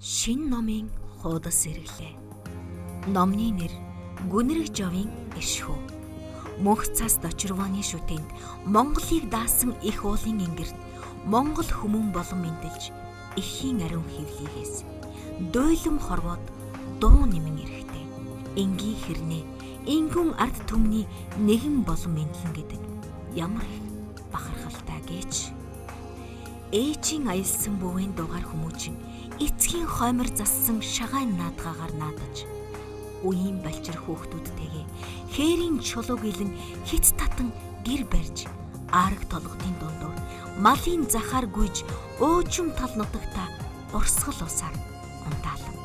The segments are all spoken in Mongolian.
Шин номын хуудас сэрэглээ. Номны нэр Гүнрэг Жовын Ишхүү. Мөнх цас дочирвооны шүтэнд Монголыг даасан их уулын ингэрт Монгол хүмүүн болон мэндэлж эхийн ариун хөвлийгээс дуйлам хорвоод дуу нэмэн эрэхтэй. Энгийн хэрнээ энгүн ард түмний нэгэн болон мэдлэн гэдэг ямар их бахархалтай гэж. Ээжийн аялсан бөвийн дугаар хүмүүжин эцгийн хоймор зассан шагаан наадгаагаар наадаж үеийн балчир хүүхдүүдтэйгээ хээрийн чулууг илэн хит татан гэр барьж аараг толгодын дундуур малын захаар гүйж өөчм тал нутагта урсгал усаар унтаалan.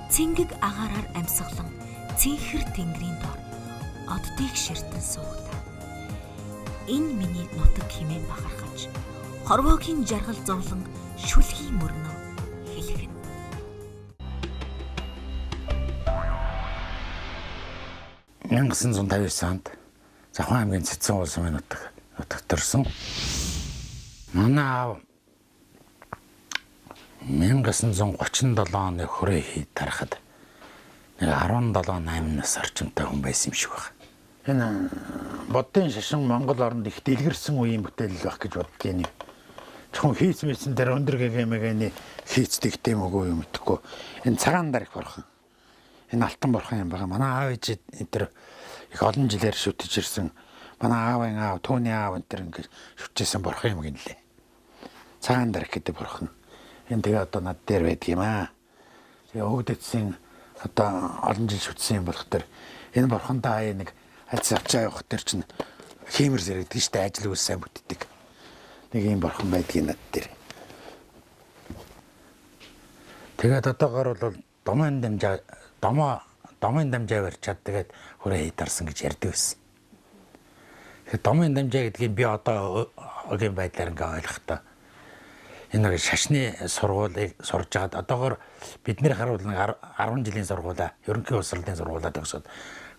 Цэнгэг агаараар амьсгалан цэнхэр тэнгэрийн дор оддыг ширтэн суугта. Энэ миний нутаг хэмээн бахархаж хорвоогийн жаргал зовлон шүлгийн мөрнөө хэлхэн. Мянган 1959 онд Завхан аймгийн Цэцэн уул сумын нутагт төрсөн. Манай аав 1937 оны хүрээ хий тарахад нэг 17-8 нас орчимтой хүн байсан юм шиг байна. Энэ боддын шашин Монгол оронд их дэлгэрсэн үеийн бүтээл байх гэж боддгийн. Зөвхөн хийц мэдсэн дээр өндөр гэмэгэний хийцдэгтэй мөгөө юм итгэхгүй. Энэ цагаан дарих борхон. Энэ алтан борхон юм байгаа. Манай аав ээж энэ их олон жилээр шүтэж ирсэн. Манай аавын аав, түүний аав энэ ингээд шүтжсэн борхон юм гинлээ. Цагаан дарих гэдэг борхон. Энэ тэгээ одоо над дээр байдаг юм аа. Тэгээ өвдөдсөн одоо олон жил шүтсэн юм болох төр энэ борхондоо аяа нэг аль завчаа явах төр чинь хиймэр зэрэгдэг штэ ажил үйл сайн бүтдэг. Нэг юм борхон байдгийг над дээр. Тэгээд одоогоор бол домын дамжаа барьж чаддаг хүрээ хийдэрсэн гэж ярьдаг байсан. Тэгээд домын дамжаа гэдгийг би одоо огийн байдлаар ингээ ойлгохдоо энэ шашны сургуулийг сурж байгаад одоогоор бидний харуул нэг 10 жилийн сургуулаа, ерөнхий боловсролын сургуулаа төгсөөд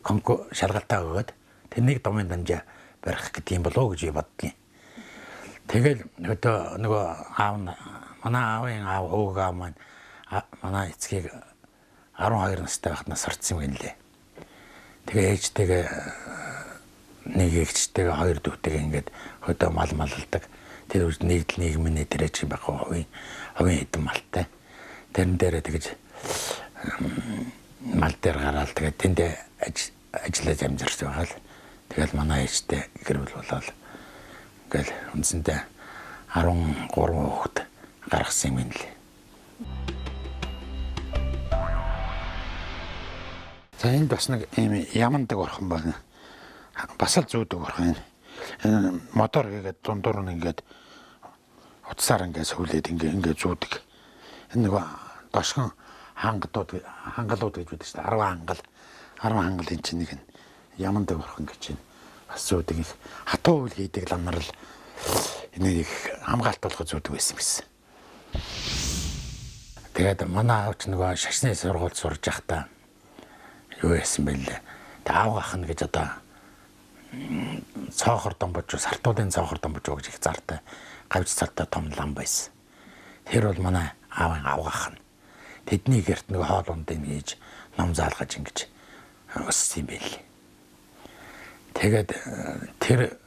конкурс шалгалтаа өгөөд тэрнийг домын дамжаа барих гэдэг юм болоо гэж би боддгийн. Тэгэл нөгөө аав манай аавын аав өвөг аав маань манай эцгийг 12 настай байхнаас сурцсан юм гэлээ. Тэгээ ээжтэйгээ нэг эгчтэйгээ хоёр дүүтэйгээ ингээд хөдөө мал малладаг. Тэр үз нийгмийн нэтэрэж байх хувийн хэдэн малтай. Тэрэн дээрээ тэгэж мал дээр гараал тэгээд тэндээ ажиллаж амжирч байгаа л. Тэгэл манай ээжтэй гэр бүл болоод ингээл үндсэндээ 13 хүүхэд гаргасан юм лээ. За энэ бас нэг юм ямандаг орхон байна. Бас л зүүдэг орхон. Энэ мотор хийгээд дундуур нь ингээд утсаар ингээд сүлээд ингээд зүүдэг. Энэ нэг дошгон хангалууд гэж байдаг шүү дээ. 10 хангал энэ чинь нэг ямандаг орхон гэж байна. Бас зүүдэг их хатуу үйл хийдэг лам нар л энийг хамгаалт болгож зүүдэг байсан юмсэн. Тэгээд манай аавч нөгөө шашны сургуульд сурж байхдаа юу яасан бэ лээ. Тэг аав гахна гэж одоо цоохор домбож, сартуулын цоохор домбож гэж их зартай гавж цалтай том лам байсан. Тэр бол манай аавын аав гахна. Тэдний гэрт нөгөө хоол ундын хийж ном заалгаж ингэж өссөн юм байл. Тэгээд тэр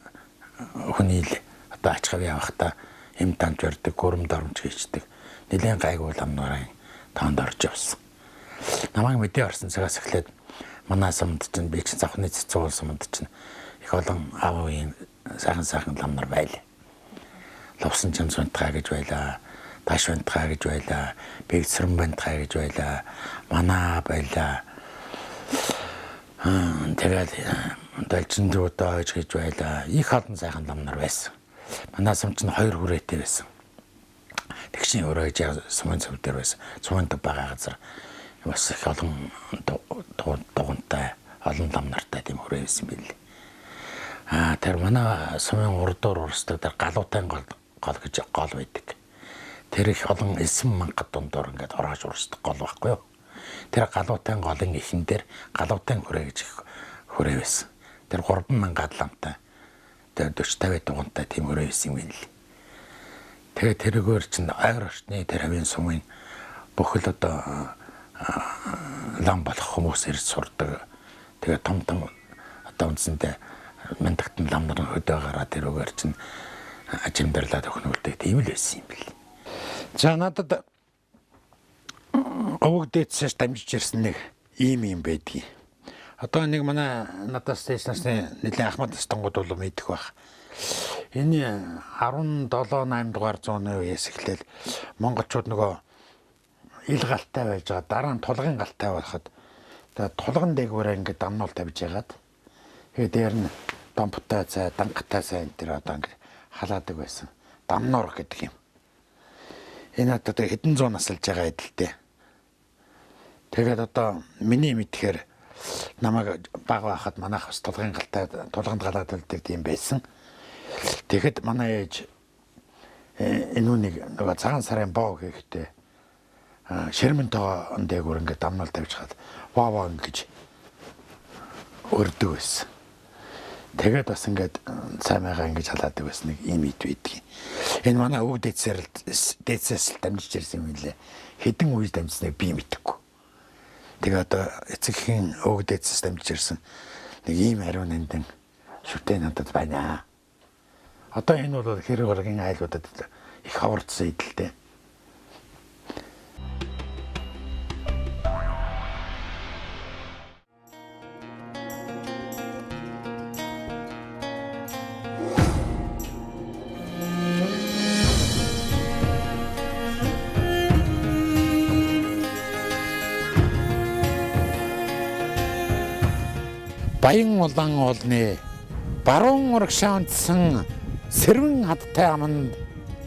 хүний л одоо ач хав явахдаа эм тамж барьдаг, гүрэм дормж хийждэг. Нэлээд гайгүй лам нарын тоонд орж явсан. Намайг мэдээ орсон цагаас эхлээд манай сумд чинь би чинь Завхны Цэцэн уул сумд чинь их олон аавын сайхан лам нар байлаа. Ловсон Чамсвантгаа гэж байлаа, Ташвантгаа гэж байлаа, Бэгцэрэн бантгаа гэж байлаа, Манаа байлаа. Тэгээд Далчин дуудаа гэж байлаа. Их олон сайхан лам нар байсан. Манай сум чинь 2 хүрээтэй байсан. Тэгшийн өрөөж сумын цэв дээр байсан. Сумын төв байгаа газар бас их олон дугуйтай олон лам нартай тийм хүрээ байсан билээ. Тэр манай сумын урдуур урсдаг тэр галуутай гол гэж гол байдаг. Тэр их олон 9 мангад дундуур ингээд ороож урсдаг гол байхгүй юу? Тэр галуутай голын ихэн дээр галуутай хүрээ гэж хүрээ байсан. Тэр 3000 ламтай. Тэр 40-50 дугуйтай тийм хүрээ байсан юм билээ. Тэгээ тэргээр чинь ойр орчны тэр хавийн сумын бүхэл одоо лам болох хүмүүс ирж сурдаг. Тэгээ том одоо үндсэндээ мэндагтэн лам нар хөдөө гараад ирүүгээр чинь ажимдарлаад өгнүүлдэг тийм л байсан юм бэл. За надад овог дээдсээс дамжиж ирсэн нэг ийм байдгийг. Одоо нэг манай надаас дэснасны нэлийн Ахмад Стангууд бол мэдэх байх. Энэ 17-8 дугаар зууны үеэс эхлээл монголчууд нөгөө ил галтай байж байгаа. Дараа нь тулгын галтай байхад тэгээ тулган дээгүүрээ ингээд дамнуул тавьж ягаад. Тэгээ дээр нь домптой цай, дангатай цай энэ төр одоо ингээд халаадаг байсан. Дамнуур гэдэг юм. Энэ одоо хэдэн зуун насалж байгаа эдэлтэй. Тэгээд одоо миний мэдхээр намайг бага байхад манайх бас тулгын галтай тулганд галаад үлддэг юм байсан. Тэгэхэд манай ээж энэ үнийг нөгөө цагаан сарын боо гэхдээ ширмэнтөө дээгүүр ингээд дамнуул тавьж хаад ваа ингэж өрдөг байсан. Тэгээд бас ингээд цаймаагаа ингэж халаадаг байсан нэг юм ид байдгийг. Энэ манай өвөг дээдсээс дамжиж ирсэн юм лээ. Хэдэн үе дамжсныг би мэдэхгүй. Тэгээ одоо эцэгхийн өвөг дээдсээс дамжиж ирсэн нэг ийм ариун нандин шүтээ надад байна. Одоо энэ бол хэрэг ургийн айлуудад их хаварцсан идэлтэй. Баян улаан уулны баруун урагшаа унтсан сэрвэн хадтай аманд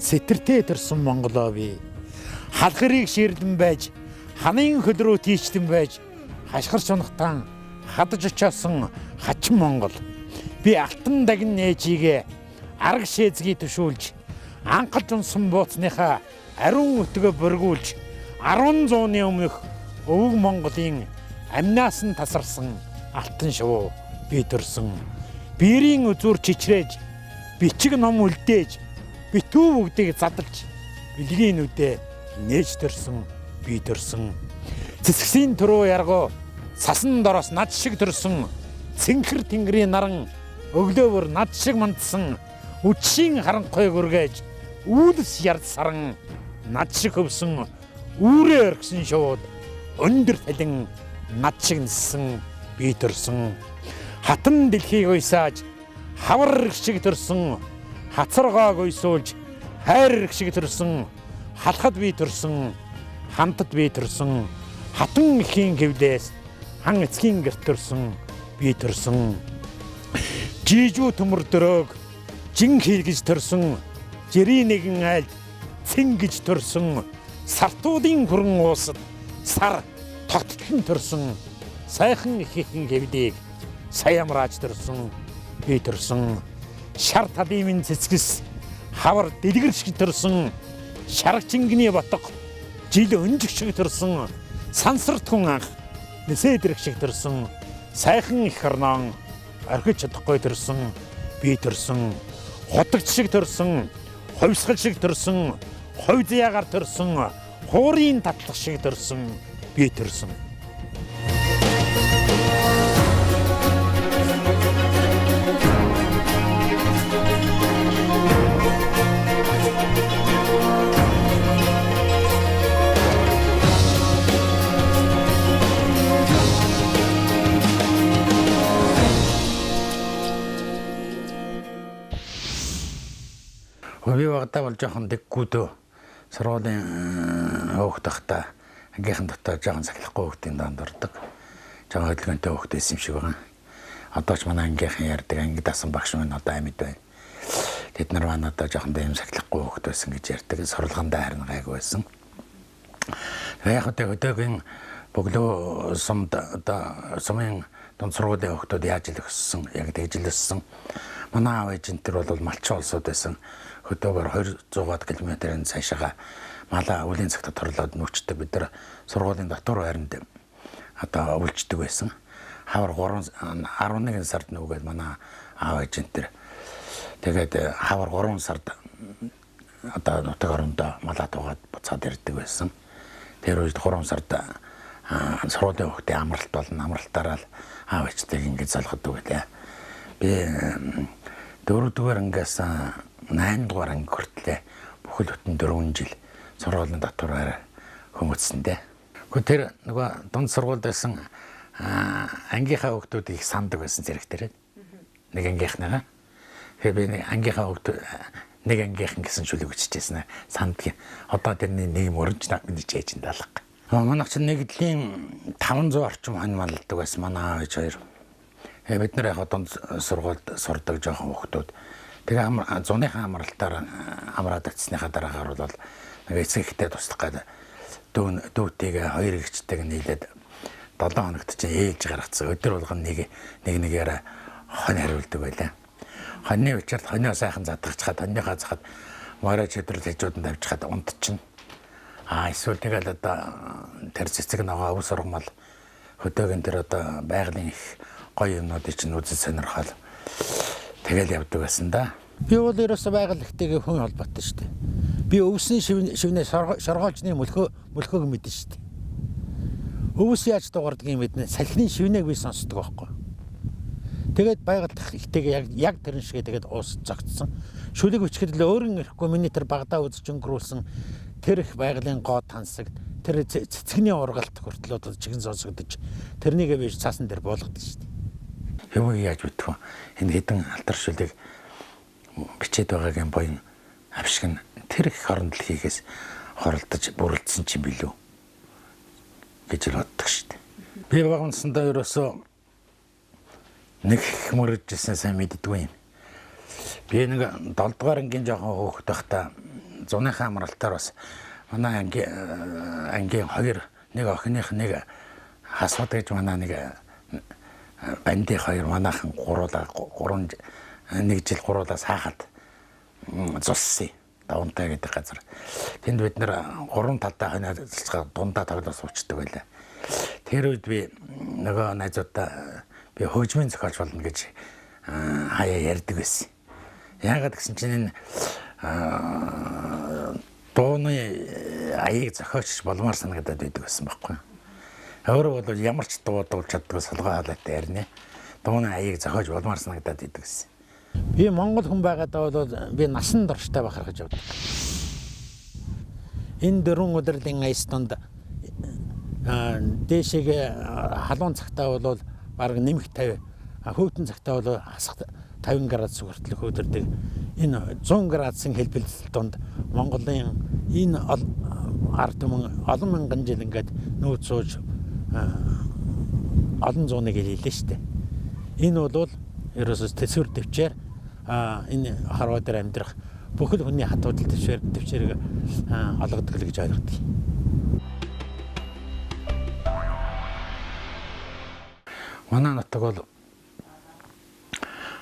сэтэртэй төрсөн Монголоо би халхрыг ширлэн байж ханын хөл рүү тийчтэн байж хашгирч унахтан хадж очоосон хачин Монгол би алтан дагн нээжигээ арга шээзгий төшүүлж анхалж унсан бууцныхаа ариун өтгөө бургуулж 10 зууны өмнөх өвөг Монголын амнаас нь тасарсан алтан шувуу би төрсөн биерийн үзүүр чичрээж бичиг ном үлдээж битүү бүгдийг задалж бэлгийн нүдэ нээж төрсөн би төрсөн цэцгсийн төрөө яргуу сасан дороос над шиг төрсөн цэнхэр тэнгэрийн наран өглөөвөр над шиг мандсан үдшийн харанхуйг үргээж үүлс ярд саран над шиг хөвсөн үүрээ оргисон шууд өндөр талин над шиг ниссэн би төрсөн хатан дэлхийг уйсааж хавар шиг төрсөн хацаргааг уйсуулж хайр шиг төрсөн халахад би төрсөн хантад би төрсөн хатан ихийн гэвлээс хан эцгийн гэрт төрсөн би төрсөн жижүү төмөр дөрөөг жин хийлгэж төрсөн жирийн нэгэн айлд цэнгэж төрсөн сартуудын хүрэн уусад сар тогттлон төрсөн сайхан ихийн гэвлийг саямрааж төрсөн би төрсөн шар талимын цэцгэс хавар дэлгэр шиг төрсөн шаргчингны батг жил өнжиг шиг төрсөн сансарт хүн анх нэсэдрэг шиг төрсөн сайхан их орнон орхиж чадахгүй төрсөн би төрсөн хотогч шиг төрсөн ховсгал шиг төрсөн хой зяагаар төрсөн хуурын татлах шиг төрсөн би төрсөн. Би багтаа бол жоохон дэггүүдөө сургуулийн хөөх тахта ангийнхан дотор жоохон сахилахгүй хөөхтийн данд ордог. Жоохон хөдөлгөөнтэй хөөхтэйсэн юм шиг байгаа. Одоо ч манай ангийнхан ярьдаг анги дасан багш минь одоо амьд байна. Тэд нар маань одоо жоохон дэм сахилахгүй хөөхтэйсэн гэж ярьдаг. Сурлагандаа харин гайгүй байсан. Яг хөдөөгийн бөглөө сумд одоо сумын дунд сургуулийн хөөхтүүд яаж ил өссөн, яг тэгж ил өссөн. Манай аав ээжинтэр бол малчин улсууд байсан. Хөдөөгөр 200 км-ийн цаашаага малаа үлийн цагт торлоод нүүчдэг. Бид нар сургуулийн дотор байранд одоо өвлждөг байсан. Хавар 11 сард нүгээд манай аав ээжинтэр тэгээд хавар 3 сард одоо нутаг орондоо малаа тугаад буцаад ирдэг байсан. Тэр үед 3 сард сургуулийн хүүхдээ амралт болно. Амралтаараа л аав ээжтэйг ингэж залгадаг байлаа. Би 4 дугаар ангиас 8 дугаар анги хүртлээ бүхэл бүтэн 4 жил сургуулийн дотоороор хүмүүцсэндээ. Гэхдээ тэр нөгөө дунд сургуульд байсан ангийнхаа хүүхдүүд их сандаг байсан зэрэг тэр. Нэг ангийнхнаа. Тэгэхээр би нэг ангийнхаа хүүхд нэг ангийнхан гэсэн шүлэг өччихсэн сандгийн. Одоо тэрний нэг мөрөнч мэдэж ээж энэ даалга. Манайх чинь нэгдлийн 500 орчим хон малдаг байсан манай аав ээж хоёр. Бид нар яг дунд сургуульд сурдаг жоохон хүүхдүүд. Тэгээ зуныхаа амралтаар амраад очсныхаа дараагаар бол нэг эцэг ихтэй туслах гэдэг дүүтэйгээ хоёр эгчтэйг нийлээд 7 хоногт чинь ээлж гаргацсан. Өдөр болгон нэгээрээ хонь хариулдаг байлаа. Хоньны учирд хоньоо сайхан задгачхад хоньныхаа захад морож өдрөл хажуудан тавьчихад унтчихна. Эсвэл тэгэл одоо тэр цэцэг ногоо өв сургамал хөдөөгийн тэр одоо байгалийн их гоё юмнуудыг чинь үзэж сонирхол тэгэл явдаг байсан да. Би бол ерөөсөө байгаль ихтэйгээ хүн холбоотой шүү дээ. Би өвсний шивнээ шоргоолжны мөлхөөг мэднэ шүү дээ. Өвс яаж дугардгийг мэднэ. Салхины шивнээг би сонсдог байхгүй. Тэгээд байгаль ихтэйгээ яг тэрэн шигээ тэгээд уус зогтсон. Шүлэг өчгөл өөрөн ирэхгүй миний тэр багадаа үзэж өнгөрүүлсэн тэр их байгалийн гоо тансаг тэр цэцгний ургалт хүртэл одоо чигэн сонсогдож тэрнийг би цаасан дээр болгодог шүү дээ. Юу яаж битгүү энэ хэдэн алтар шүлэг бичээд байгаагийн буян авшиг нь тэр их хоронд л хийхээс хоролдож бүрэлдсэн чинь билүү гэж л боддог шүү дээ. Би багнасандаа ерөөсөө нэг мөрөжсэн сайн мэддэггүй юм. Би нэг 7 дугаар ангийн жоохон хөөхт байхдаа зуныхаа амралтаар бас манай ангийн хоёр нэг охиных нэг хасууд гэж манай нэг банди хоёр манайхан нэг жил гуруулаас хаахад зулсан давантай гэдэг газар. Тэнд бид нэр 3 талдаа хойноцолцоо дундаа тоглож суучдаг байлаа. Тэр үед би нөгөө найзуудаа би хөгжмийн зохиолч болно гэж хаяа ярьдаг байсан. Яагаад гэсэн чинь энэ дууны аяыг зохиолч болмоор санагдаад байдаг байсан байхгүй. Өөрөө бол ямар ч дуу дуулж чаддаг солгоо хаалаатай ярина. Дууны аяыг зохиолч болмоор санагдаад байдаг байсан. Би Монгол хүн байгаадаа бол би насан турштай бахар гэж явдаг. Энэ 4 өдрийн аястанд дээшээ халуун цагтаа бол бараг нэмэх 50, хөөгдөн цагтаа бол хасах 50 градус хүртэл хөдөрдөг. Энэ 100 градусын хэлбэлцэл донд Монголын энэ ард түмэн олон мянган жил ингээд нөөц сууж олон зууныг хэлээ штэ. Энэ бол ерөөсөө төсвөр төвчээр энэ харваа дээр амьдрах бүхэл хүний хатуудал төвчээрийг олгодог л гэж ойлгодог. Манай нутаг бол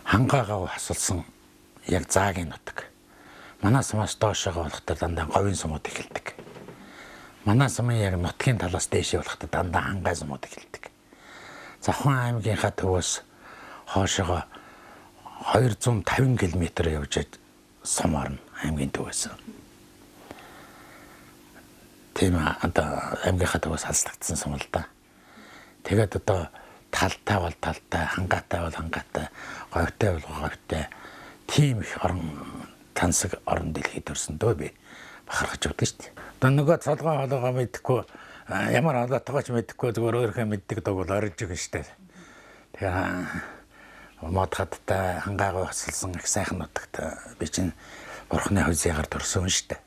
хангаагаа хасалсан яг заагийн нутаг. Манай сумаас доошоо болохтой дандаа говийн сумууд эхэлдэг. Манай сумын яг нутгийн талаас дээшээ болохтой дандаа хангаа сумууд эхэлдэг. Завхан аймгийнхаа төвөөс хоошоо 250 км явж сум орно аймгийн төвөөс. Тийм одоо аймгийнхаа төвөөс халслагдсан сум л да. Тэгээд одоо талтай бол талтай, хангаатай бол хангаатай, говьтай бол говьтай. Тийм их орон тансаг орон дэлхийд төрсөн дөө би бахархаж удаа шүү дээ. Одоо нөгөө цолгоо хоолойгоо мэдхгүй ямар хоолойтойгооч мэдхгүй зүгээр өөрийнхөө мэддэг дог бол орж өгнө шүү дээ. Тэгээ модхадтай хангаагаа хасалсан их сайхан нутагт би чинь бурхны хойзыгаар төрсөн шүү дээ.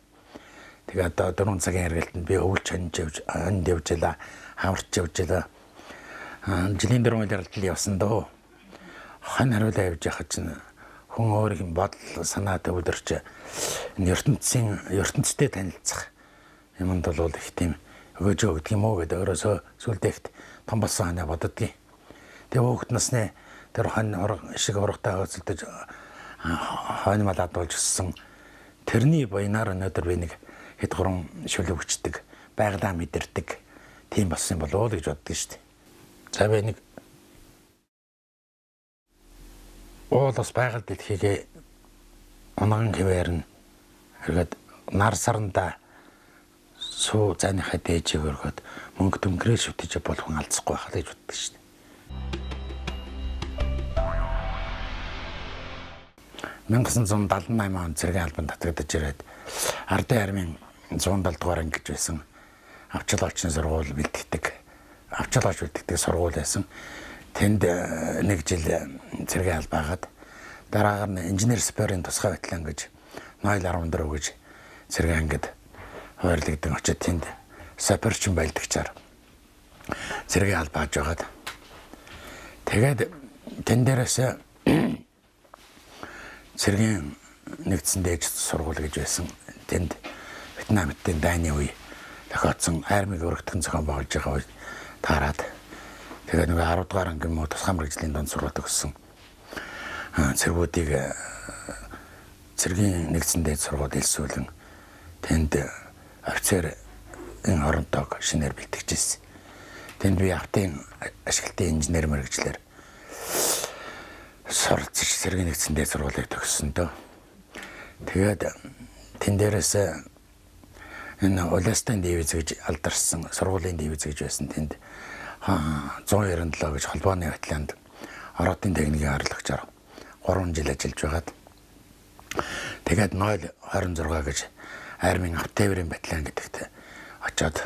Тэгээ одоо 4 цагийн хэргэлтэнд би өвлж хонд явжлаа, хамарч явжлаа. Жилийн 4 удирдал явсан дөө. Хон хариулаа явж яхад чинь хүн өөрийн бодол санаа төвлөрч ертөнцтэй танилцах юмд бол их тийм өгөөж өгдөг юм уу гэдэг өөрөөсөө сүлдээгт том болсон ханаа боддгийг. Тэгээ хөөхт насны тэр хон шиг ургатай хөөцөлдөж хойно малаад болж өссөн тэрний буянаар өнөөдөр би нэг хэд 3 шүлэг өчтдөг, байгалаа мэдэрдэг тийм болсон болов уу гэж боддог шүү дээ. За би нэг уулас байгаль дэлхийгээ унган хэвээр нь хэргээд нар саранда суу зааныхаа дээжийг өргөд мөнгө дүнгэрээ шүтэж болох алдахгүй байх гэж боддог шүү дээ. 1978 он цэргийн албанд татагдаж ирээд Ардын армийн 170 дугаар ангиж байсан авчил олчны сургууль бэлтгэдэг. Авчил олч бэлтгэдэг сургууль байсан. Тэнд нэг жил цэргийн албаагаад дараагаар нь инженер спорын тусгай батлан гэж 014 гэж цэргийн ангид хуваарлагдсан очиж тэнд саперчин байлдагчаар цэргийн албааж байгаад тэгээд тэн дээрээс цэргийн нэгдсэн дээд сургууль гэж байсан. Тэнд Вьетнамын дайны үе тохиолдсон армийг өргөдгөн зохион байгуулж байгаа үед таарад тэгээд нэг 10 дугаар ангийн муу тусгай мэргэжлийн дунд сургууль төгссөн цэргүүдийг цэргийн нэгдсэн дээд сургууль элсүүлэн тэнд офицерын оронтойг шинээр бэлтгэжсэн. Тэнд би автын ашиглалтын инженер мэргэжлэр суралцж цэргийн нэгдсэн дээд сургуулийг төгссөн дөө. Тэгээд тэн дээрээс энэ Улаастан дивиз гэж алдарсан сургуулийн дивиз гэж байсан. Тэнд 197 гэж холбооны батальянд ороодын техникийн арлагчаар 3 жил ажиллаж байгаад тэгээд 026 гэж армийн автоврын батальян гэдэгт очоод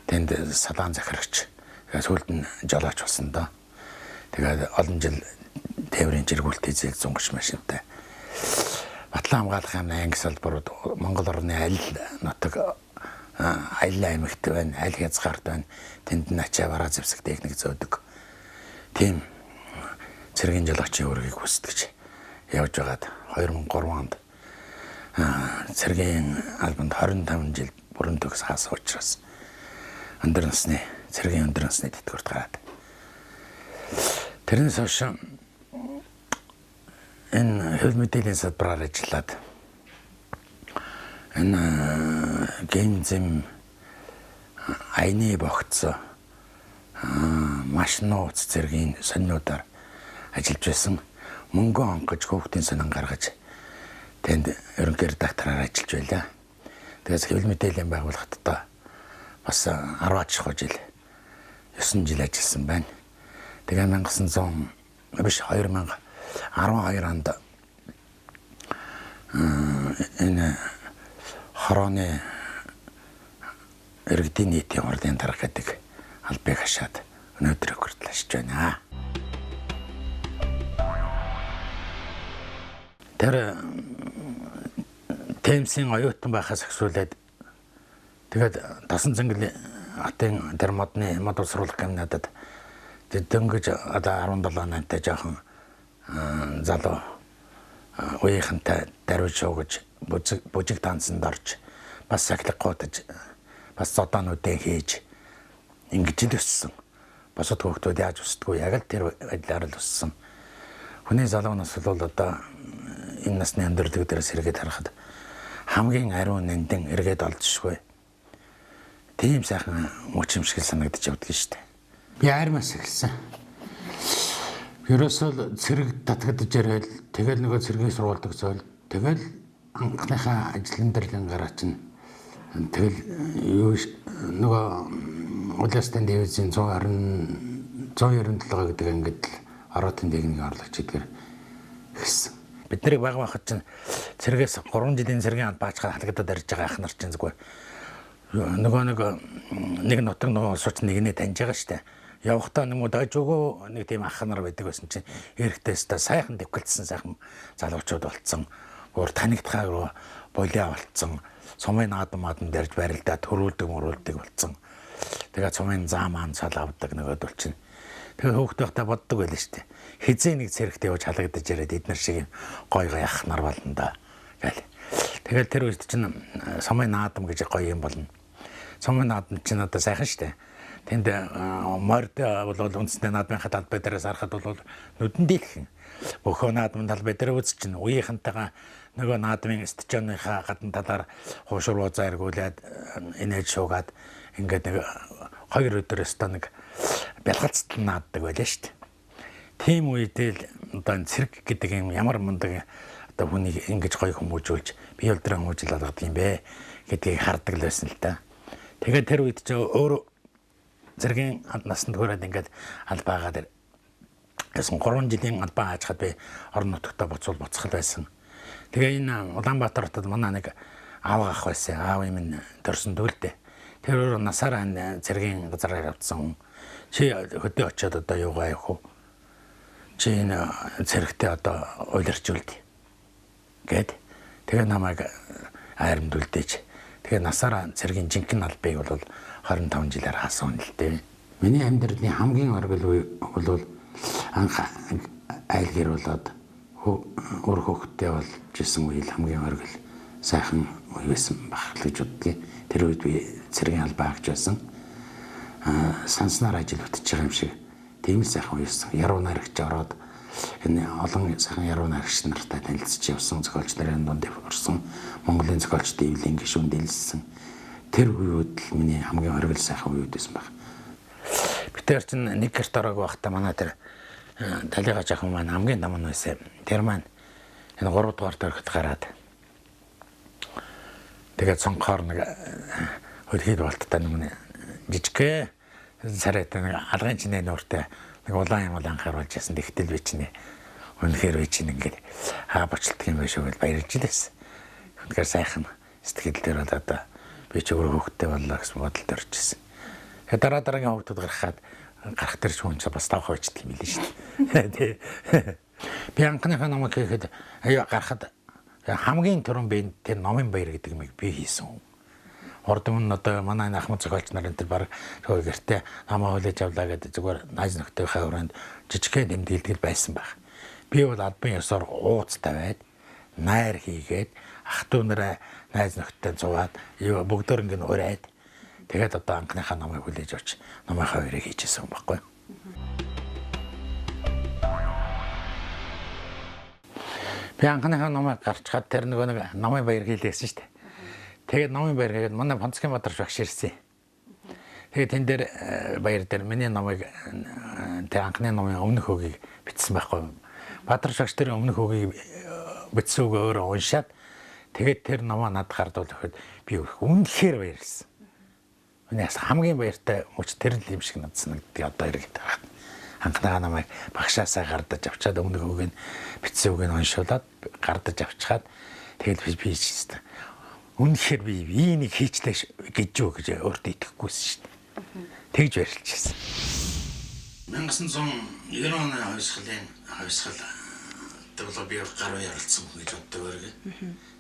тэнд салаан захирагч сүүлд нь жолооч болсон доо. Тэгээд олон жил тээврийн жиргүүлт хийсэн гүш машинтай Батлан хамгаалахын анги салбарууд Монгол орны аль нутаг аль аймагт байна, аль хязгаарт байна. Тэнд нь ачаа бараа зэвсэг техник зөөдөг. Тийм цэргийн жолоочийн үүргийг хүсдэгч явж байгаад 2003 онд цэргийн албанд 25 жил бүрэн төгс хаасан учраас өндөр насны цэргийн өндөр насны тэтгэврт гараад. Тэрнээс хойш энэ хэвлэл мэдээллийн салбараар ажиллаад энэ гензэм айны богцоо маш нууц цэргийн сонинуудаар ажиллаж байсан. Мөнгө онгож хүүхдийн сонин гаргаж тэнд ерөнхий редактораар ажиллаж байлаа. Тэгээс хэвлэл мэдээллийн байгууллагатаа бас 10 жил 9 жил ажилласан байна. Тэгээ 1900 биш 2012 онд энэ хорооны иргэдийн нийтийн хурлын дарга гэдэг албыг хашаад өнөөдөр хүртэл ашиж байна. Тэр Тэмсийн оюутан байхаас эхлүүлээд тэгээд Тосон зангил хотын тэр модны мод сургууль гимнадад дөнгөж одоо 17-8-тай жоохон залуу үеийнхэнтэй даруйж шуугаж бужиг танцанд орж бас сахилга гутаж бас зодоонуудыг хийж ингэж л өссөн. Босод хүүхдүүд яаж өсдгөө яг л тэр байдлаар л өссөн. Хүний залуу нас бол одоо энэ насны өндөрдөг дээрээс эргээд харахад хамгийн ариун нэндэн эргээд олдшгүй. Тийм сайхан мөч юм шиг санагдаж явдаг шүү дээ. Би армаас эхэлсэн. Ерөөсөө цэрэг татгадж ирэл тэгэл нөгөө цэргийн сургууль төгсөөл тэгэл анхныхаа ажлын дэрлэн гараа чинь тэгэл юу нөгөө Улаастан дивизийн 197 гэдэг ангид ороодын техникийн орлогч гэдгээр ихсэн. Бид нарыг баг байхад чинь цэргээс 3 жилийн цэргийн албаачаар халагдаад ирж байгаа ах нар чинь зүгээр нөгөө нэг нутаг нөгөө сууч нэгнээ таньж байгаа шүү дээ. Явахдаа нэг удаж өгөө нэг тийм ах нар байдаг байсан чинь эрэгтэйстэй сайхан дэвгэлцсэн сайхан залуучууд болцсон. Өөр танигдхаа руу болиа болцсон. Сумын наадам дэрж барилдаа төрүүлдэг болцсон. Тэгээ сумын заа маань цал авдаг нөгөөд бол чинь. Тэгээ хөөхтэй хата боддог байлаа шүү дээ. Хизээ нэг цэрэгт явж халагдаж ирээд эднэр шиг гой ах нар болно да гэл. Тэгэл тэр үед чинь сумын наадам гэж гоё юм болно. Сумын наадам чинь одоо сайхан шүү дээ. Тэнд морд бол үндэсний наадмынхаа талбай дээрээс харахад бол нүдэн дийлхэн. Бөхөө наадмын талбай дээр үзэж чинь үеийнхэнтэйгээ нөгөө наадмын стадионынхаа гадна талаар хуушруу зайргуулад инээж шуугаад ингээд нэг 2 өдрөөс та нэг бэлгалцтал нааддаг байлаа шүү дээ. Тийм үедээ л одоо цэрэг гэдэг юм ямар мундаг одоо хүнийг ингэж гоё хүмүүжүүлж бие үлдрэн хүмүүжил алгадаг юм бэ гэдгийг хардаг л байсан л та. Тэгээд тэр үед ч өөр зэргийн насанд хүрээд ингээд албаагаа дээр гэсэн 3 жилийн албаа хаажхад би орон нутгад буцхал байсан. Тэгээ энэ Улаанбаатар хотод манай нэг аав ах байсан. Аав минь төрсөн дүүлдэ. Тэр насаараа зэргийн газараар явцсан. Чи хөдөө очиод одоо юугаа явах уу? Чи энэ зэрэгтэй одоо уйларчулд гэд. Тэгээ намайг айрамдуулдэж. Тэгээ насаараа зэргийн жинхэнэ албыг бол 25 жилээр хаасан л дээ. Миний амьдралын хамгийн оргил үе бол анх айл гэр болоод өөр хөвгтэй болж исэн үйл хамгийн оргил сайхан үе байсан баг л гэж боддгийг. Тэр үед би цэргийн албаа агч байсан. Санснаар ажил бүтэж байгаа юм шиг тийм л сайхан үе байсан. Яруу найрагч ороод энэ олон сайхан яруу найрагч нартай танилцж явсан, зохиолч нарын дунд орсон, Монголын зохиолчд ивлийн гишүүнд дэлсэн. Тэр үед л миний хамгийн оргил сайхан үе байсан баг. Тэр чинь нэг гэрт ороог байхдаа манай тэр талигаа жаахан маань хамгийн том нь байсан. Тэр маань энэ 3 дугаар төрөхд гараад тэгээд цонхоор нэг хөлхийд болттой нэг жижиг сарайтай нэг алгын чинээ нууртай нэг улаан юм анхаар болж ясан. Тэгтэл би чинь үнэхээр би чинь ингээд бочлтг юм биш үү гэж баярлж илээс. Үнэхээр сайхан сэтгэл дээр одоо би ч өөрөө хөвгтэй боллоо гэсэн бодолд орчихсон. Дараагийн хөвгтүүд гарах тэр хүн ч бас тавх хойчт юм билээ шүү дээ. Би анхныхаа номыг хийхэд гарахад хамгийн түрүүн би тэр номын баяр гэдэг юм би хийсэн. Орд өмнө одоо манай ахмад зохиолч нарын тэр баг гэртээ намаа хүлээж авлаа гэдэг зүгээр найз нөхдөийнхөө өрөөнд жижигхэн тэмдэглэл байсан баг. Би бол албан ёсоор ууц тавиад найр хийгээд ах トゥ нараа найз нөхдөд зуваад бүгдөө ингэ ураад тэгээд одоо анхныхаа номыг хүлээж авч номынхаа хоёрыг хийжсэн байхгүй. Би анхныхаа номыг гарчхад тэр нэг номын баяр хийлээсэн шүү дээ. Тэгээд номын баяр хийгээд манай Фонцгийн Бадарч багш ирсэн. Тэгээд тэн дээр баяр дээр миний номыг тэр анхны номын өмнөх үгийг бичсэн байхгүй. Бадарч багш тэр өмнөх үгийг бичсэн үг өөрөө уншаад тэгээд тэр номоо надад гардуул өгөхөд би үнэхээр баярлсан. Үнээс хамгийн баяртай мөч тэр л юм шиг надад санагддаг одоо иргэд байна. Анхнагаа намайг багшаасаа гардаж авчаад өмнөх үгийг бичсэн үгийг уншуулад гардаж авчаад тэгээд би хийчихсэн. Үнэхээр би энийг хийчлээ гэж юу гэж өөртөө итгэхгүйсэн шүү дээ. Тэгж баярлчихсан. 1990 оны хавьсгал төглөө би гар үе ярилцсан гэж боддог өргө.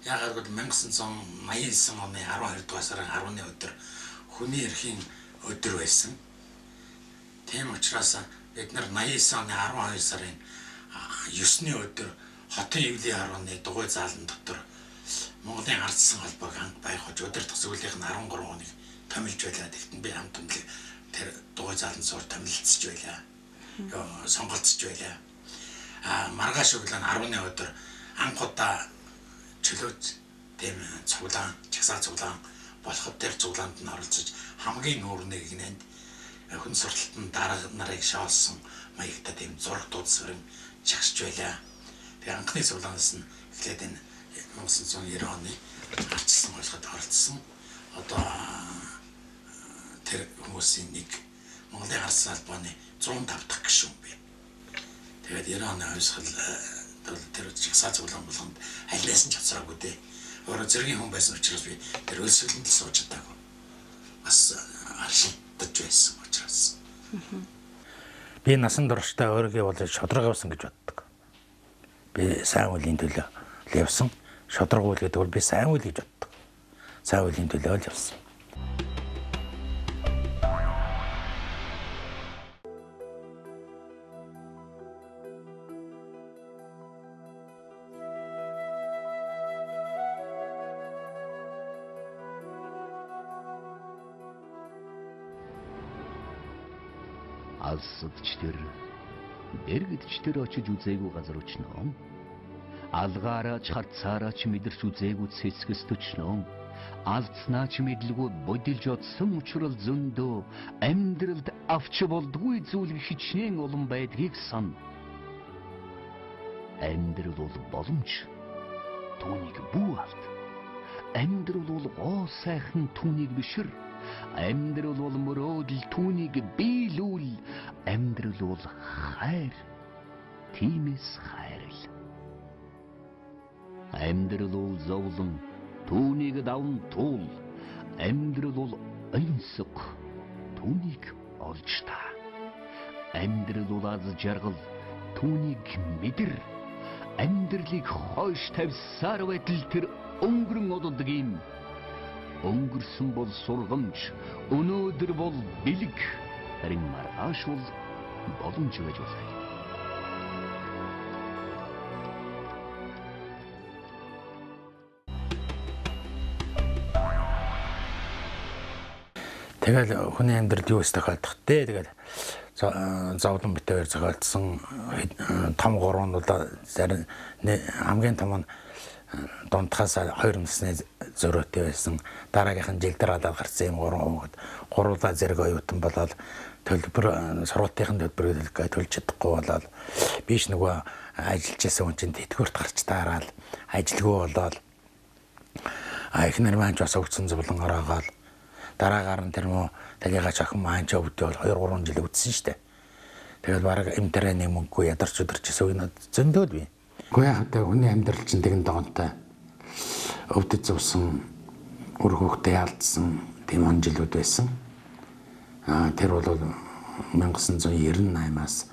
Яагаад гэвэл 1989 оны 12 дугаар сарын 10-ны өдөр хүний эрхийн өдөр байсан. Тийм учраас бид нар 89 оны 12 сарын 9-ны өдөр хотын эвлийн 10-ны дугуй заалан дотор Монголын ардсан холбоог анх байгуулж өдөр төсөөлийнх нь 13 хоног томилж байлаа. Тэгтэн би хамт үнэлэг тэр дугуй заалан суур томилцож байлаа. Сонголцож байлаа. Маргааш өглөө 10-ны өдөр анхудаа чөлөөт тийм цуглаан, чагсаа цуглаан болоход тэр цуглаанд нь оролцож хамгийн нүүрний гинэнд хүн сурталтанд дарга нарыг шоолсон маягтай тийм зураг дуудсарин чагсж байлаа. Тэгээ анхны цуглаанаас нь эхлээд энэ 1990 оны арчсан болоход оролцсон. Одоо тэр хүмүүсийн нэг Монголын ардсан албаны 105 дахь гишүүн бий. Тэгээд 90 оны хавьсгал тэр чигсаа цуглаан болгонд алиас нь чацраагүй дээ. Өөрөө зэргийн хүн байсан учраас би тэр өлсгөлөнд л сууж чадаагүй. Бас аршилтаж байсан учраас. Би насан туршдаа өөрийгөө бол шодрог явсан гэж боддог. Би сайн үлийн төлөө явсан. Шодрог үйл гэдэг бол би сайн үйл гэж боддог. Сайн үлийн төлөө л явсан. Алсадчдэр, дэргэдчдэр очиж үзээгүй газар өчнөө. Алгаараач харцаараач мэдэрч үзээгүй цэцгэс төчнөө. Алдснаач мэдлгүй бодилж одсон учрал зөндөө амьдралд авч болдгүй зүйл хичнээн олон байдгийг сан. Амьдрал бол боломж. Түүнийг бүү авт. Амьдрал бол гоо сайхан түүнийг бишэр. Амьдрал бол мөрөөдөл, түүнийг биелүүл. Амьдрал бол хайр. Тиймээс хайрл. Амьдрал бол зовлон, түүнийг давн туул. Амьдрал бол онцог, түүнийг олж таа. Амьдрал бол аз жаргал, түүнийг мэдэр. Амьдралыг хойш тавьсаар байтал тэр өнгөрөн оддог юм. Өнгөрсөн бол сургамж, өнөөдөр бол бэлэг. Харин маргааш бол боломж байж болох. Тэгэл хүний амьдралд юу тохиолдох те. Тэгэл зовлон битээр зохиолдсон том гуруунуудаа зарим хамгийн том нь дундхаас 2 насны зөрөөтэй байсан. Дараагийнх нь жилдэр алаад гарсан юм 3 хүүхэд гуруула зэрэг оюутан болоод төлбөр сургуулийн төлбөрийг төлж чадахгүй болоод биш нөгөө ажиллаж байсан хүн чинь тэтгэврт гарч таараад ажилгүй болоод эхнэр маань ч бас өвцөн зовлон гараагаад дараагаар нь тэр мөн талигач охин маань ч өвдөө 2-3 жил өвдсөн шүү дээ. Тэгэл бараг эмтрэний мөнгөгүй ядарч өдөрчсөн үе зөндөөл бий. Гэхдээ яг та хүний амьдрал чинь тэгэн догонтой өвдөж зовсон үр хөвгтэй алдсан тийм он жилүүд байсан. Тэр бол 1998-аас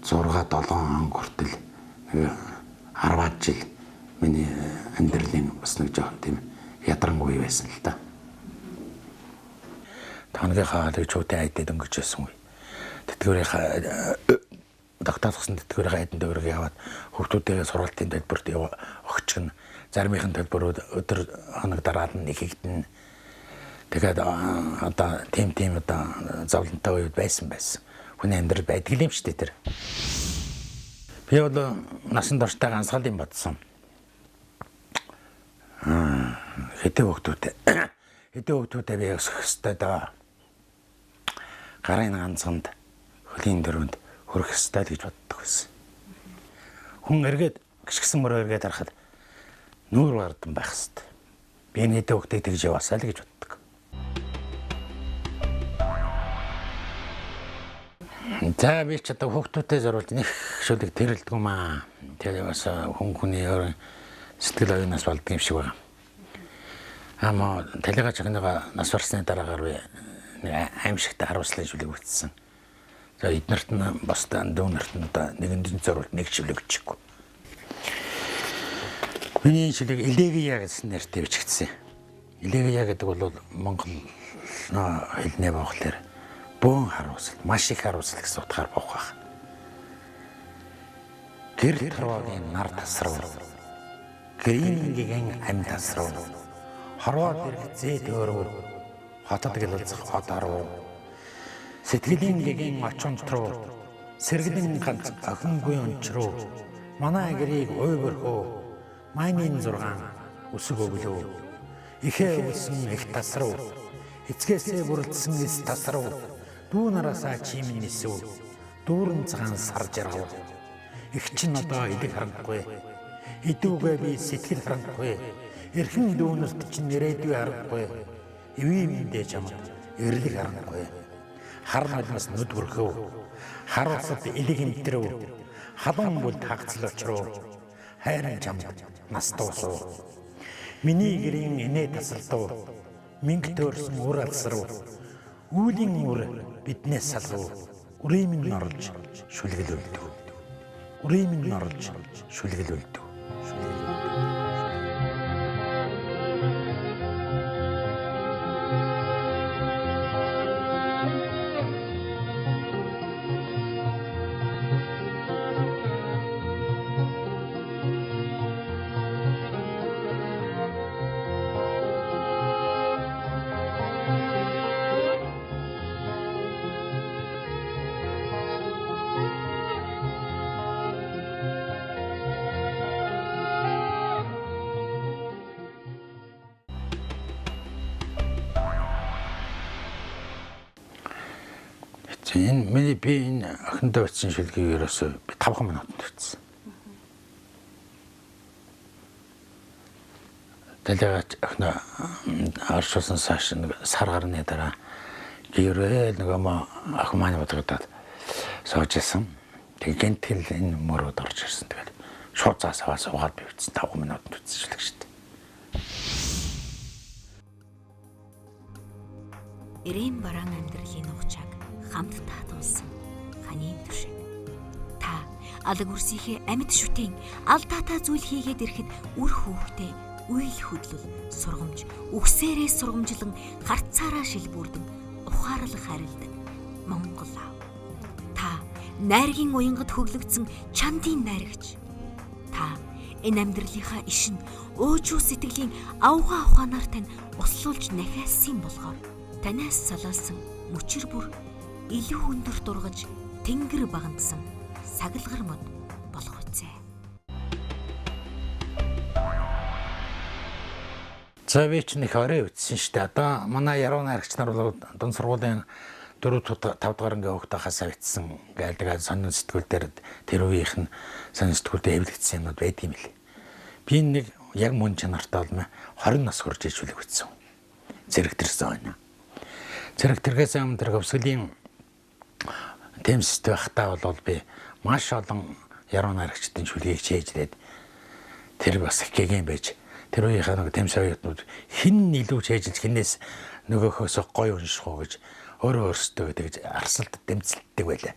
2006-7 он хүртэл 10 жил миний амьдралын бас нэг жоохон тийм ядрангүй байсан л да. Тангийн хаалыг чуутай айдад өнгөрч байсан үе. Тэтгэврийн тогтоолгосон тэтгэврийн айдан төгрөг яваад хүүхдүүдээ сургалтын төлбөрт өгчихнэ. Заримын төлбөрүүд өдөр хоног дараад нь ихэгдэн. Тэгээд одоо тийм одоо зовлонтой үед байсан. Хүний амьдрал байдаг юм шүү дээ тэр. Би бол насан туршдаа ганцхан юм бодсон. Хэдэн хүүхдүүдээ би өсгөх ёстой даа. Гарын ганцханд хөлийн дөрөнд хүрэх ёстой гэж боддог байсан. Хүн эргээд гიშгсэн мөрөө эргээд харахад нүүр гардан байх ёстой. Би энэ хэдэн хүүхдийг тэгж яваасаа л гэж боддог. За би ч одоо хүүхдүүдээ зориулж нэг шүлэг тэрэлдэг юм аа. Тэгээд бас хүний сэтгэл оюунаас болдго юм шиг байна. Ама талигач охиныгоо нас барсны дараагаар би аимшигтай харуулслын шүлэг өгсөн. За эднэрт нь бас дүүнэрт нь одоо нэгэнд зориулт нэг шүлэг өчгөө. Миний шүлэг элегия гэсэн нэртэй бичигдсэн. Элегия гэдэг бол монгол хэлний боглоор бөөн харуулсал, маш их харуулсал гэсэн утгаар бох байх. Гэр тарвагийн нар тасрав. Гэрийнгийн ам тасрав. Хорвоо дэрэг зээ төөрөв. Хотод гэлэлцэх хот арав. Сэтгэлийн гэгийн очонд руу сэргэлэн ганц охингүй өнчрөө. Манай гэрийг ойвөрхөө. Майнын 6 өсөг өглөө. Ихээ үлсэн их тасрав. Эцгээсээ бүрэлдсэн эс тасрав. Дүү нараасаа чимэн нисв. Дүүрэн цагаан сар жаргав. Их чин одоо идэх харангүй. Идүүгээ би сэтгэл харангүй. Эрхэн дүүнэрт чинь ирээдүй харахгүй. Ивээмдээ чамд эрлэг харангүй. Хар налмас нүд бүрхөв. Хар усад элэг энтрөв. Халуун бүл тагцал очров. Хайрын чамд нас дуусав. Миний гэрийн инээ тасалдав. Минг төрсөн үр алсрав. Үүлийн үр биднээс салгав. Үрийн минь орлж шүлгэл өлдөв. Үрийн минь орлж шүлгэл өлдөв. Энэ би энэ охиндоо бичсэн шүлгийг ерөөсөө би 5 минутанд бичсэн. Дэлгэгач охин оршуулсан саш сар гарны дараа гэрэл нөгөө охин маань бодогдоод сууж исэн. Тэгээд гэнтгэл энэ мөрөд орж ирсэн. Тэгээд шууд цаасаа суугаад би үтсэн 5 минутанд үтсэлдэг шүү дээ. Эрээн бараан амьдралын нухчааг хамт таатуулсан ханийн түшиг. Та алаг үрсийнхээ амьд шүтэн алдаатай зүйл хийгээд ирэхэд үр хүүхдээ үйл хөдлөл сургамж үгсээрээ сургамжлан харцаараа шилбүрдэн ухаарлах харилдаг Монгол аав. Та найргийн уянгад хөглөгдсөн чандын найрагч. Та энэ амьдралынхаа ишин уужуу сэтгэлийн авгаа ухаанаар тань услуулж нахиалсан болохоор танаас салаалсан мөчр бүр илүү өндөр дургаж тэнгэр багандсан сагалгар мод болох үзье. За би ч нэг орой үтсэн шүү дээ. Одоо манай яруу найрагч нар бол дунд сургуулийн 4-5 дахь ангийн хүүхдээ хасаа битсэн гэлдэг сонин сэтгүүл дээр тэр үеийнх нь сонин сэтгүүлдээ хэвлэгдсэн юмуд байдаг юм лээ. Би нэг яг мөн чанартай бол 20 нас хүрч ижүүлэг үтсэн. Зэрэгтэрсэн байна. Зэрэгтэргээс өмнө тэр хөвсгөлийн темсэд байхдаа бол би маш олон яруу найрагчдын шүлгийг чийжлээд тэр бас их гэгэн байж тэр үеийнхээ нэг темс оюутнууд хин илүү чийжилж хинээс нөгөөхөөс гоё унших уу гэж өөрөө өөрсдөө тэгж арсалд дэмцэлдэг байлаа.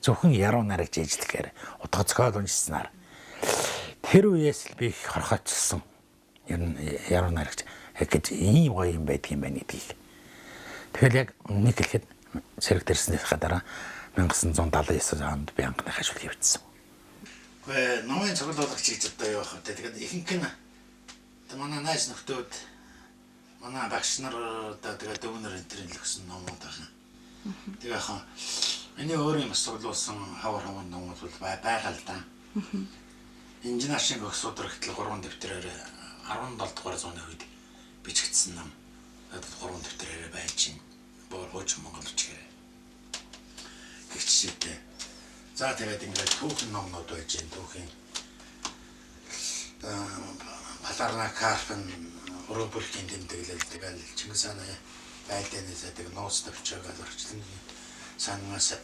Зөвхөн яруу найрагч чийжлэхээр утга зохиол уншсанаар тэр үеэс л би их хорхоцсон. Ер нь яруу найрагч гэж ийм гоё юм байдаг юм байна гэдгийг. Тэгэл яг нэг хэлэхэд зэрэгтэрснийхаа дараа 1979 онд би анхныхаа шүлгийг бичсэн. Гэхдээ номын цуглуулгач гэж одоо юу вэ? Тэгээд ихэнх нь манай найз нөхдөөд манай багш нар одоо тэгээд өвнөр энтрийн л өгсөн номууд байна. Тэгээд хаа энэ өөрөө бас цуглуулсан хавар хавар номууд бол байгаа л да. Инженер шиг өгсөд өргөтөл 3 дэвтрээр 17 дугаар зууны үед бичигдсэн ном. Тэгээд 3 дэвтрээр байж чинь бууж монголчгээрээ. Гэвчтэй. За тэгээд ингээд түүхэн номнууд байж гэн түүхийн Паларна Карпен Роберхийн тэмдэглэл тэгэл Чингис хааны байлдаанаас тэг ноос төвчөөг орчлонгийн санаас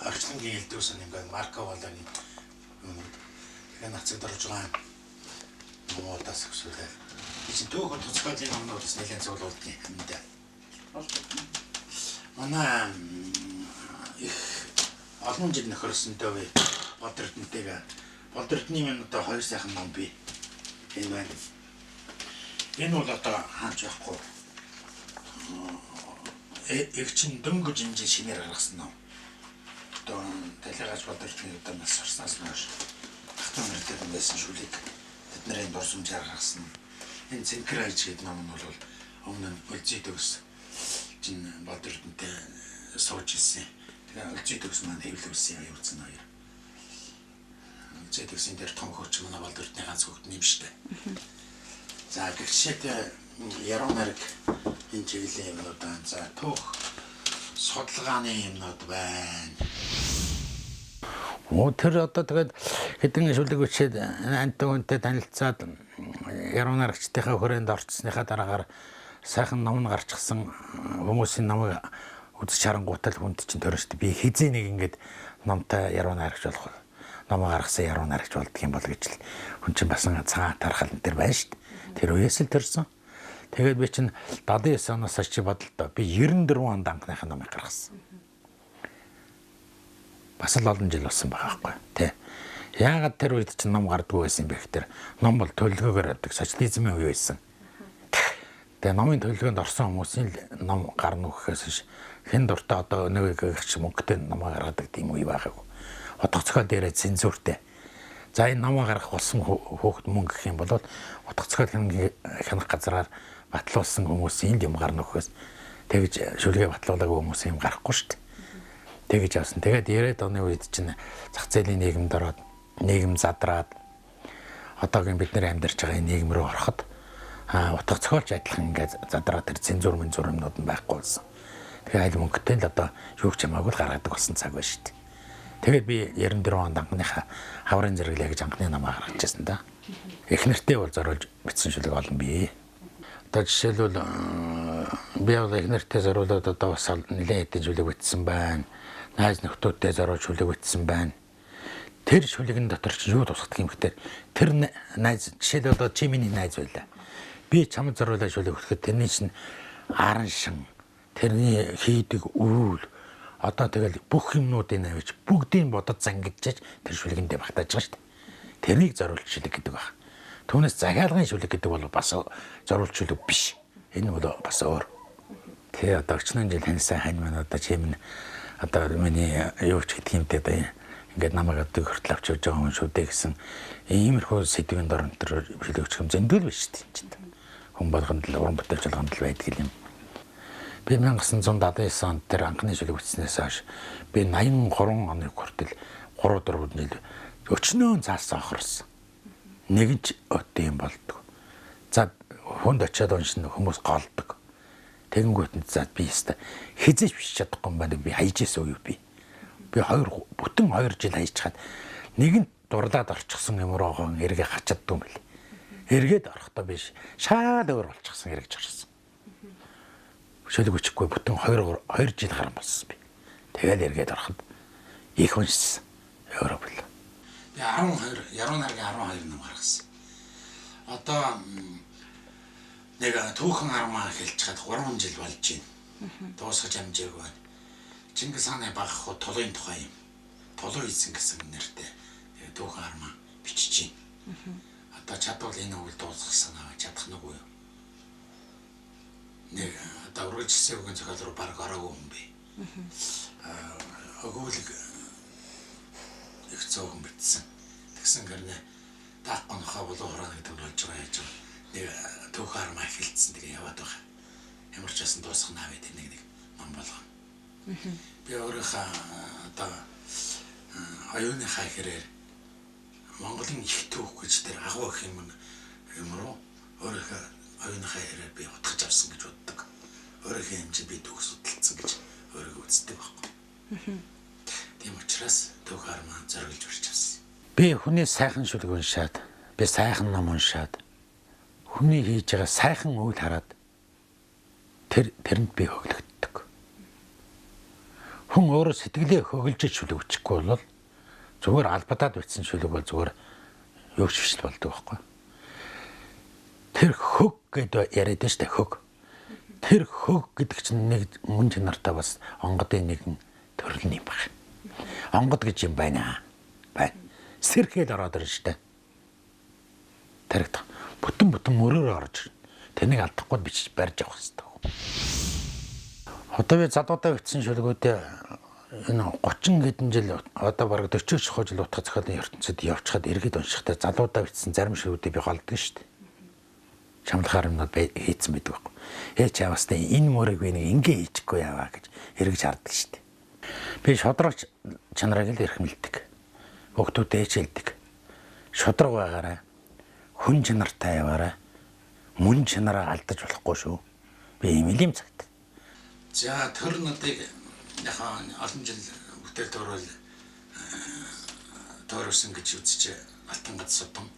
орчлонгийн элдвсэн ингээд Марко Валагийн тэгээд нацад орж байгаа номуудаас өсвөлээ. Эцэг түүхэн төцгөөлийн номнуудаас нэлээд цуглуулдаг юм да. Манай их олон жил нөхөрсөнтэй би Болдордны минь одоо 2 сайхан ном би энэ байна. Энэ бол одоо хааж явахгүй. Эгчин дөнгөж инжин шинээр гаргасан ном. Одоо талигаж Болдордны одоо нас сурснаас хойш хатан мөрөдөд байсан шүлэг тэд нарын дурсамжаар гаргасан. Энэ Цэнхрайж гэдэг ном нь бол өмнө нь Өлзий төгс чин Болдордонтэй сууж ирсэн. Тэгээ Өлзий төгс маань хэвлүүлсэн юм явуулсан хоёр. Өлзий төгсийн дээр том хөөч манай Болдордны ганц хөөт юм шүү дээ. За гэрчээд яруу найраг энэ чиглэлийн юмнууд байна. За түүх судалгааны юмнууд байна. Тэр одоо тэгээд хэдэн шүлэг бичээд антай хүнтэй танилцаад яруу найрагчдынхаа хүрээнд орцсныхаа дараагаар сайхан ном гарчихсан хүмүүсийн намайг үзэж харангуутал хүнд чинь төрөштэй би хизээ нэг ингээд номтой яруу найрагч болох номоо гаргасан яруу найрагч болдго юм бол гэж л хүн чинь басан цагаан тархал энэ төр байна шүү дээ. Тэр үеэс л төрсөн. Тэгээд би чинь 79 оноос чи бодлоо би 94 онд анхныхаа номыг гаргасан. Бас л олон жил болсон байгаа байхгүй тий. Яагаад тэр үед чинь ном гардгүй байсан бэ гэхээр ном бол төлөвлөгөөр авдаг социализмын үе байсан. Тэгээ номын төлөвлөгөөнд орсон хүмүүсийн ном гарна гэхээс хэн дуртай одоо нэг гэгч мөнгөтэй номоо гаргадаг тийм үе байгаагүй. Утга зохиол дээрээ цензуртэй. За энэ номоо гаргах болсон хөөхд мөнгө гэх юм бол утга зохиол хянах газраар батлуулсан хүмүүсийн юм гарна гэхээс тэгж шүлгээ батлуулаагүй хүмүүс юм гарахгүй шүү дээ. Тэгж авсан. Тэгээд 90-ад оны үед чинь зах зээлийн нийгэмд ороод нийгэм задраад одоогийн бид нэр амьдарч байгаа нийгэм рүү ороход утга зохиолч адилхан ингээд задраад тэр цензур юмнууд нь байхгүй болсон. Тэгээ аль мөнгөтэй л одоо юу ч хамаагүй л гаргадаг болсон цаг байна шүү дээ. Тэгээд би 94 онд анхныхаа хаврын зэрэглээ гэж анхны намаа гаргаж ирсэн да. Их нэртэй бол зориулж бичсэн шүлэг олон бий. Одоо жишээлбэл би бол их нэртэй зориулаад одоо бас нэлээд хэдэн шүлэг бичсэн байна. Найз нөхдүүдтэй зориулж шүлэг бичсэн байна. Тэр шүлэгэн дотор ч юу тусахдаг юм гэхээр тэр найз жишээлбэл одоо чи миний найз байлаа. Би чамд зориулаад шүлэг өгөхөд тэрний чинь аран шин, тэрний хийдэг үйл одоо тэгэл бүх юмнуудыг авч бүгдийг бодод зангидчиж тэр шүлгэндээ багтааж байгаа шүү дээ. Тэрнийг зориулж шүлэг гэдэг баг. Түүнээс захиалгын шүлэг гэдэг бол бас зориулж шүлэг биш. Энэ бол бас өөр. Тэгээ одоо 40 жил таньсан хань маань одоо чи минь одоо миний юу ч гэдэг юм дээ. Ингээд намайг одоо хүртэл авч явж байгаа хүн шүү дээ гэсэн иймэрхүү сэдвийн дор энэ төр шүлэг өгөх юм зөндөл биш тийм. Хүн болгонд л уран бүтээлч болгонд л байдаг юм. Би 1979 онд тэр анхны шүлэг бичснээс хойш би 83 оны хүртэл 3-4 жил өчнөө цаасан охорсон. Нэгэн ч өтөө юм болдог. За хүнд очиад уншин хүмүүс голдог. Тэгэнгүүт нь за би өстө хизээч биш чадахгүй юм байна. Би хайжээсөө юу би. Би бүтэн 2 жил хайж чад нэгэн дурлаад орчихсон юм руугаа эргээ хачаддаг юм бэл. Эргээд орохдоо биш шаад өөр болчихсон эргэж орсон. Шүлэг өчөхгүй бүтэн 2 жил гарсан болсон би. Тэгэл эргээд ороход их уншсан. Өөрөө бэл. Би 12 яруу наргийн 12 ном гаргасан. Одоо нэг түүхэн армаа хэлж чад 3 жил болж байна. Дуусгаж амжаагүй байна. Чингис хааны баг хуу тулын тухай юм. Тулуу хийсэн гэсэн нэртэй түүхэн армаа бичиж байна. Одоо чадвал энэ үйл дуусгасан чадах нүггүй юу? Нэг одоо ургаж хэсэг үгийн зохиол руу баг ороогүй юм би. Өгүүлэг их цогон битсэн. Тэгсэн гэрнэ таахгүй нөхөө болоо хураана гэдэг болж байгаа яаж вэ? Нэг түүх армаа хэлсэн тэгээ яваад байгаа. Ямар ч байсан дуусах навэ нэг ном болгоо. Би өөрийнхөө одоо оюуныхаа хэрээр Монголын их түүх гэж тэр агуу их юм руу өөрийнхөө оюуныхаа хэрээр би утгаж авсан гэж боддог. Өөрийнхөө хэмжээ би түүх судалсан гэж өөрийгөө үздэг байхгүй. Тийм учраас түүх армаа зориулж урьж авсан. Би хүний сайхан шүлэг уншаад, би сайхан ном уншаад, хүний хийж байгаа сайхан үйл хараад тэрэнд би хөглөгддөг. Хүн өөрөө сэтгэлээ хөглөж шүлэг өчөхгүй бол зүгээр албадаад бичсэн шүлэг бол зүгээр юу ч биш болдог байхгүй. Тэр хөг гэдэг яриад нь штэ хөг. Тэр хөг гэдэг чинь нэг мөн чанартай бас онгодын нэгэн төрөл юм байна. Онгод гэж юм байна. Байна. Сэрхэл ороод ирж штэ. Тэр бүтэн өрөөр орж тэнийг алдахгүй бичиж барьж авах хэрэгтэй. Одоо би задуудаа бичсэн шүлгүүдээ энэ 30 хэдэн жил одоо бараг 40 жил утга зохиолын ертөнцид явчихад эргээд уншихтай залуудаа бичсэн зарим шүлгүүдийг би голддог шүү дээ. Чамлахаар юмнууд хийцэн байдаг байхгүй. Ч яваастай энэ мөрийг би нэг ингээ хийчихгүй яваа гэж эргэж харддаг шүү дээ. Би шодрогч чанарыг л эрхмэлдэг. Хүүхдүүдэд хэлдэг. Шодрог байгаарай. Хүн чанартай яваарай. Мөн чанараа алдаж болохгүй шүү. Би ийм цагт. За төр нутыг яхаа олон жил бүтээл төрөл төрөсөн гэж үзэж алтан гад содон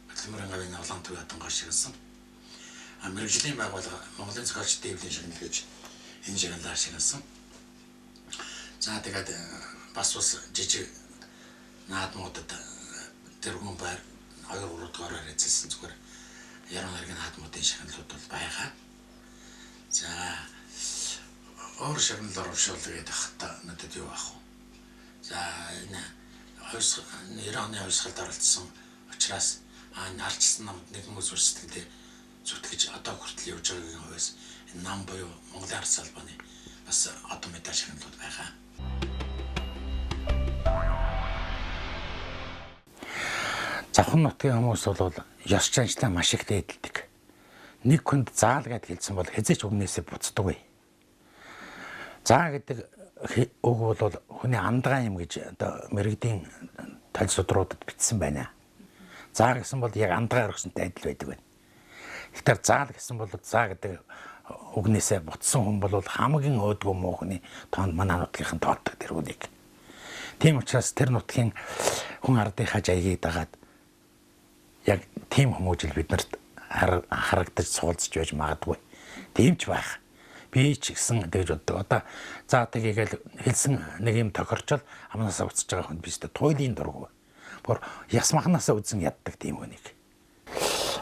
Батлмөрийн гавийн улаан төв хатангаа шигсэн. Мэргэжлийн байгууллага Монголын зохиолч дэвлэн шагнал гэж энэ шагналаар шигсэн. За тэгээд бас жижиг наадмуудад тэргүүн байр 2-3 дугаараар эзэлсэн зүгээр яруу наргийн наадмуудын шагналууд бол байгаа. За өөр шагнал оруулшуулдаг гэдэг хата надад юу ах вэ? За энэ Ираны хувьсгалд оролцсон учраас нарчсан намд нэгэн үс бүрсгэлээ зүтгэж одоо хүртэл явж байгаагийн хувьас энэ нам буюу Монголын ард салбаны бас одоо медаль шагналууд байгаа. Завхан нутгийн хүмүүс бол ёс заншлаа маш их дээдэлдэг. Нэг хүнд заал гэд хэлсэн бол хэзээ ч өмнөөсөө буцдаггүй. Заа гэдэг үг бол хүний андгаа юм гэж одоо мэрэгдийн тал судруудад бичсэн байна. Заа гэсэн бол яг андгаа өргөсөнтэй адил байдаг байна. Тэгэхээр заал гэсэн бол заа гэдэг үгнээсээ буцсан хүн бол хамгийн өөдгөө муу хүний тоонд манай нутгийнхан тооддог тэр үнийг. Тийм учраас тэр нутгийн хүн ардынхаа жаягийг дагаад яг тийм хүмүүжил биднэрт харагдаж суулзж байж магадгүй. Тийм ч байх. Би ч гэсэн тэгж боддог. Одоо за тэгээл хэлсэн нэг юм тохирчол амнаасаа уцаж байгаа хүн биш дээ. Туйлын дургу. Бүр яс махнаасаа үзэн яддаг тийм хүнийг.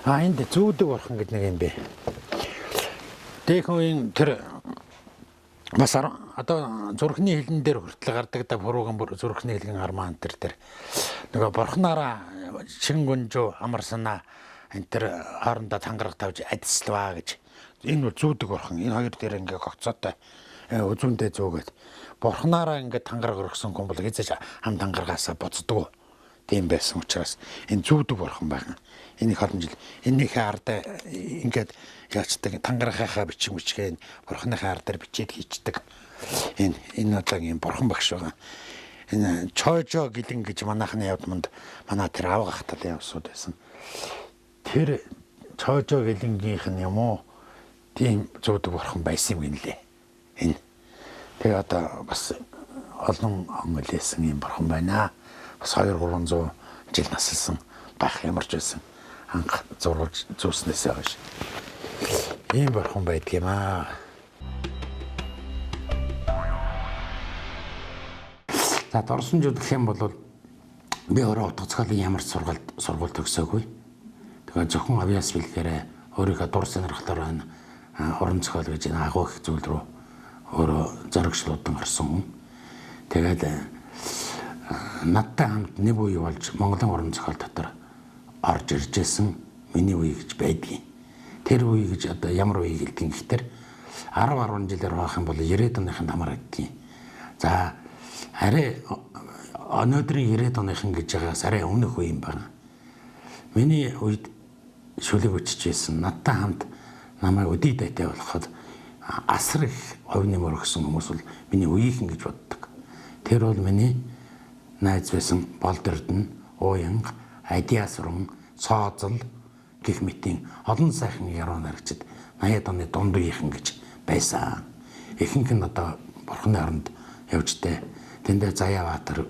Энд зүүдэг орхон гэдэг нэг юм бэ. Дэхүүн тэр бас одоо зүрхний хилэн дээр хүртэл гардаг да бурууган зүрхний хилэн армаан тэр нөгөө борхнаараа шин гүнжөө амарсанаа энэ тэр хоорондоо тангараг тавьж адиславаа гэж энэ бол зүүдэг орхон энэ хоёр дээр ингээ гогцоотой үзүүндээ зөөгээд борхнаараа ингээ тангараг өргсөн хүн бол хязгаарч хам тангаргаасаа боцдог тийм байсан учраас энэ зүүдэг орхон байна. Энийг олон жил энийхээ ардаа ингээд яачдаг тангарахаа бичиг мүчгээ борхныхаа ардаар бичээд хийчдэг. Энэ одоо юм борхон багш байгаа. Энэ чойжо гэлэн гэж манайхны явдманд манай тэр аав гахтал явсууд байсан. Тэр чойжо гэлэнгийнх нь юм уу тийм зүүдэг борхон байсан юм гинлээ. Энэ тэгээ одоо бас олон он лээсэн юм борхон байна. Бас 200-300 жил насалсан байх ямар ч байсан. Анх зурвалж зүүснээсээ хойш. Ийм борхон байдаг юм аа. За дорсонжууд гэх юм бол би өөрөө утга зохиолын ямар ч сургууль төгсөөгүй. Тэгээ зөвхөн авьяас бэлгээрээ өөрийнхөө дур сонирхлоор байна. Уран зохиол гэж агуу их зүйл рүү өөрөө зоригшлуудан орсон хүн. Тэгээд надтай хамт нэг үе болж Монголын уран зохиол дотор орж иржсэн миний үе гэж байдгийн. Тэр үе гэж одоо ямар үе гэлдэг гэхээр 10 жилээр хаах юм бол 90-ад оныхын хамаар гэдгийг. За арай өнөөдрийн 90-ад оныхын гэж байгаас арай өмнөх үе юм байна. Миний үед шүлэг өчж байсан. Надтай хамт намайг өдий дайтай болоход асар их овны мөрөгсөн хүмүүс бол миний үеийнхэн гэж боддог. Тэр бол миний найз байсан Болдордон, Уянга, Адиасрун, Цоозл гэх мэтийн олон сайхан яруу найрагчид 80-ад оны дунд үеийнхэн гэж байсан. Ихэнх нь одоо бурхны оронд явжтэй. Тэндээ Заяаватар,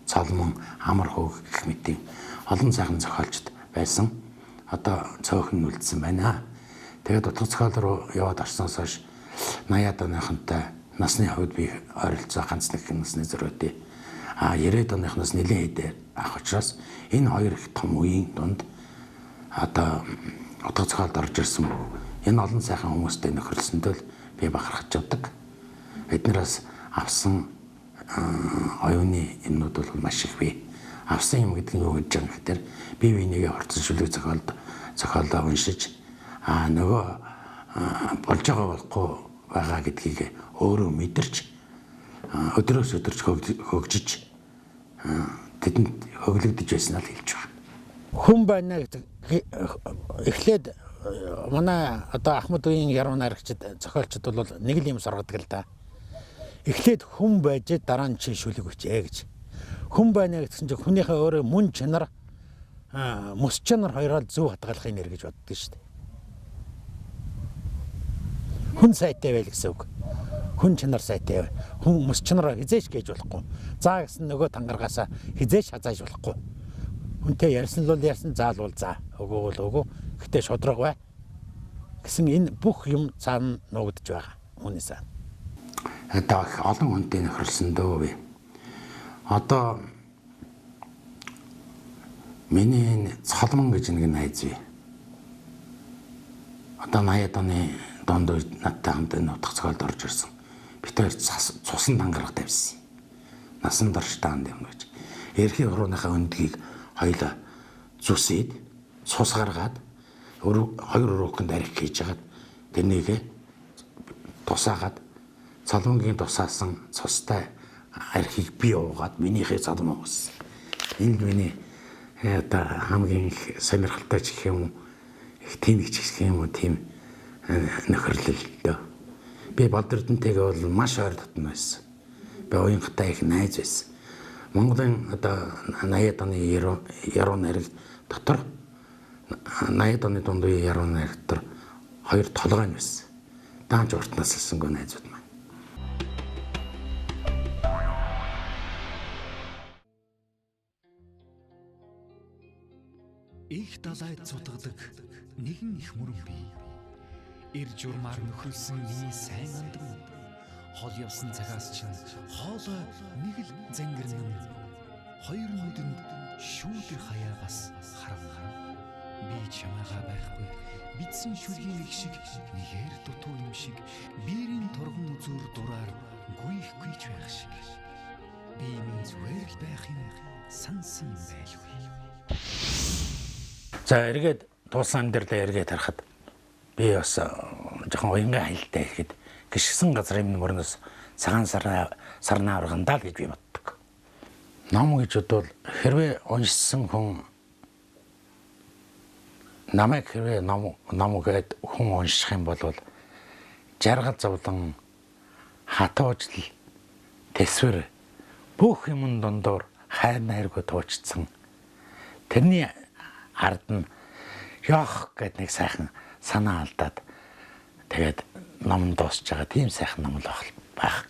Цолмон, Амархог гэх мэтийн олон сайхан зохиолчд байсан. Одоо цөөхөн үлдсэн байна. Тэгээд утга зохиол руу яваад орсноос хойш 80-ад оныхонтой насны хувьд би ойролцоо ганц нэг насны зөрөөтэй 90-ад оныхноос нэлээд хэдэ авах учраас энэ хоёр их том үеийн дунд одоо утга зохиолд орж ирсэн. Энэ олон сайхан хүмүүстэй нөхөрлсөндөө л би бахархаж явдаг. Эднээс авсан оюуны юмнууд бол маш их бий. Авсан юм гэдэг нь юу гэж байгаа гэхээр би бинийгээ хорцсон шүлэг зохиолоо уншиж нөгөө болж байгаа болохгүй байгаа гэдгийг өөрөө мэдэрч өдрөөс өдөрч хөгжиж тэдэнд хөглөгдөж байснаа л хэлж байгаа. Хүн байна гэдэг эхлээд манай одоо Ахмад үеийн яруу найрагчид зохиолчд бол нэг л юм сургадаг л да. Эхлээд хүн байж дараа нь чи шүлэг өчөө гэж. Хүн байна гэсэн чинь хүнийхээ өөрөө мөн чанар мөс чанар хоёроо зөв хадгалахын нэр гэж боддог шүү дээ. Хүн сайтай байл гэсэн үг. Хүн чанар сайтай бай. Хүн мөс чанараа хизээш гэж болохгүй. За гэсэн нөгөө тангаргаасаа хизээш хазааж болохгүй. Хүнтэй ярьсан л ярьсан, заалвал заа. Өгөө бол өгөө. Гэтэ шудраг бай. Гэсэн энэ бүх юм цаана нуугдж байгаа. Үнээсээ. Одоо олон хүнтэй нөхөрлсөн дөө би. Одоо миний Цолмон гэж нэг найз бий. Одоо 80-ад оны донд надтай хамт энэ утга зохиолд орж ирсэн. Бид хоёр цусан тангараг тавьсан. Насан дарш таанд юм гэж. Эрхийн урууныхаа өндгийг хоёлаа зүсээд цус гаргаад хоёр өрөөхөнд арх хийж хагаад тэрнийг тусаагаад Цолмонгийн тусаасан цустай архийг би уугаад минийхээ Цолмон уусан. Энд миний одоо хамгийн их сонирхолтой ч гэх юм уу их тэнэгч гэх юм уу тийм нөхөрлөл дөө. Би Болдордонтэйгээ бол маш ойр дотно байсан. Би уянгатай их найз байсан. Монголын одоо 80-ад оны яруу найраг дотор 80-ад оны дунд үеийн яруу найраг дотор хоёр толгой нь байсан. Даанч уртнаас хэлсэнгүй найзууд маань. их далайд цутгадаг нэгэн их мөрөн бий. Ир журмаар нөхрөлсөн миний сайн андам. Хол явсан цагаас чинь хоолой нэг л зангирнан. Хоёр нүдэнд шүүдэр хаяа бас харав. Би чамаагаа байхгүй. Бидсэн шүргийн их шиг нэгээр дутуу юм шиг биерийн торгон үзүүр дураар гүйхгүй ч байх шиг. Би минь зүгээр л байх юм сансан байлгүй. За эргээд туусан дээр л эргээд харахад би бас жоохон уянгаа хайлттай ихэд гიშгсэн газрын мөрнөөс цагаан сарнаа ургандаа л гэж би боддог. Ном гэж бодвол хэрвээ уншсан хүн намайг хэрвээ ном гээд хүн унших юм бол жаргал зовлон хатуужл тэсвэр бүх юм дондор хайр найргүй туучсан. Тэрний ард нь яах гэд нэг сайхан санаа алдаад тэгээд ном дуусч байгаа тийм сайхан ном л байх